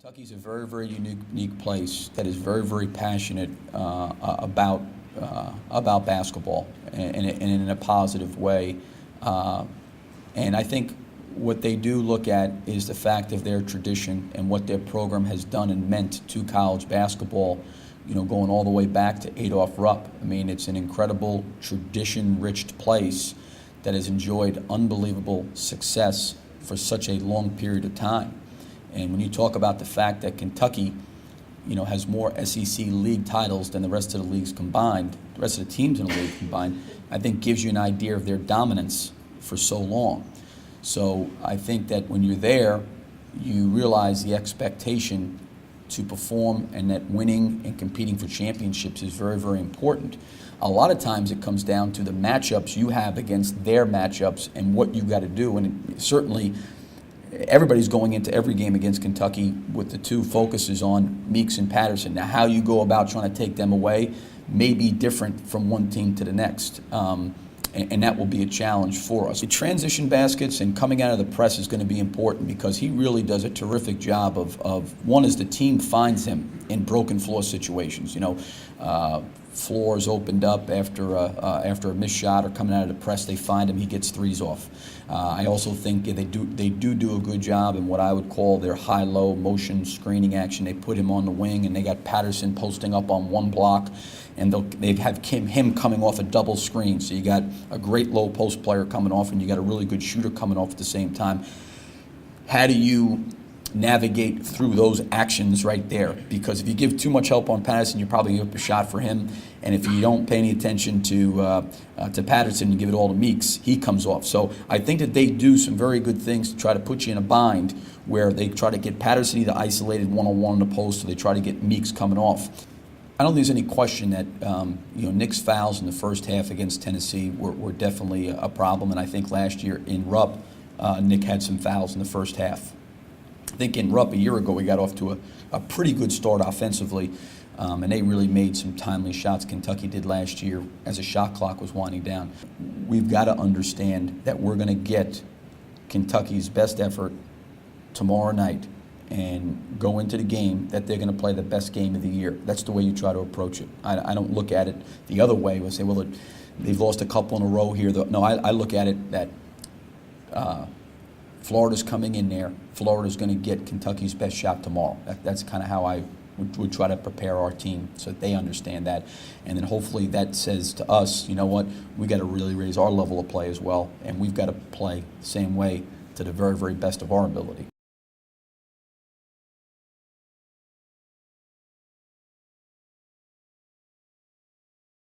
Kentucky's a very, very unique place that is very, very passionate about basketball and in a positive way. And I think what they do look at is the fact of their tradition and what their program has done and meant to college basketball, you know, going all the way back to Adolph Rupp. I mean, it's an incredible tradition-rich place that has enjoyed unbelievable success for such a long period of time. And when you talk about the fact that Kentucky, you know, has more SEC league titles than the rest of the leagues combined, the rest of the teams in the league combined, I think gives you an idea of their dominance for so long. So I think that when you're there, you realize the expectation to perform and that winning and competing for championships is very, very important. A lot of times it comes down to the matchups you have against their matchups and what you got to do. And certainly everybody's going into every game against Kentucky with the two focuses on Meeks and Patterson. Now, how you go about trying to take them away may be different from one team to the next. And that will be a challenge for us. The transition baskets and coming out of the press is going to be important because he really does a terrific job of one is the team finds him in broken floor situations. You know, floors opened up after a missed shot or coming out of the press, they find him, he gets threes off. I also think they do a good job in what I would call their high-low motion screening action. They put him on the wing, and they got Patterson posting up on one block, and they have him coming off a double screen. So you got a great low post player coming off, and you got a really good shooter coming off at the same time. How do you navigate through those actions right there? Because if you give too much help on Patterson, you probably give up a shot for him. And if you don't pay any attention to Patterson and give it all to Meeks, he comes off. So I think that they do some very good things to try to put you in a bind where they try to get Patterson either isolated one-on-one in the post, or they try to get Meeks coming off. I don't think there's any question that you know, Nick's fouls in the first half against Tennessee were definitely a problem. And I think last year in Rupp, Nick had some fouls in the first half. I think in Rupp a year ago we got off to a pretty good start offensively, and they really made some timely shots. Kentucky did last year as the shot clock was winding down. We've got to understand that we're going to get Kentucky's best effort tomorrow night and go into the game that they're going to play the best game of the year. That's the way you try to approach it. I don't look at it the other way. We'll say, well, they've lost a couple in a row here. No, I look at it that Florida's coming in there. Florida's going to get Kentucky's best shot tomorrow. That's kind of how I would try to prepare our team so that they understand that. And then hopefully that says to us, you know what, we got to really raise our level of play as well, and we've got to play the same way to the very, very best of our ability.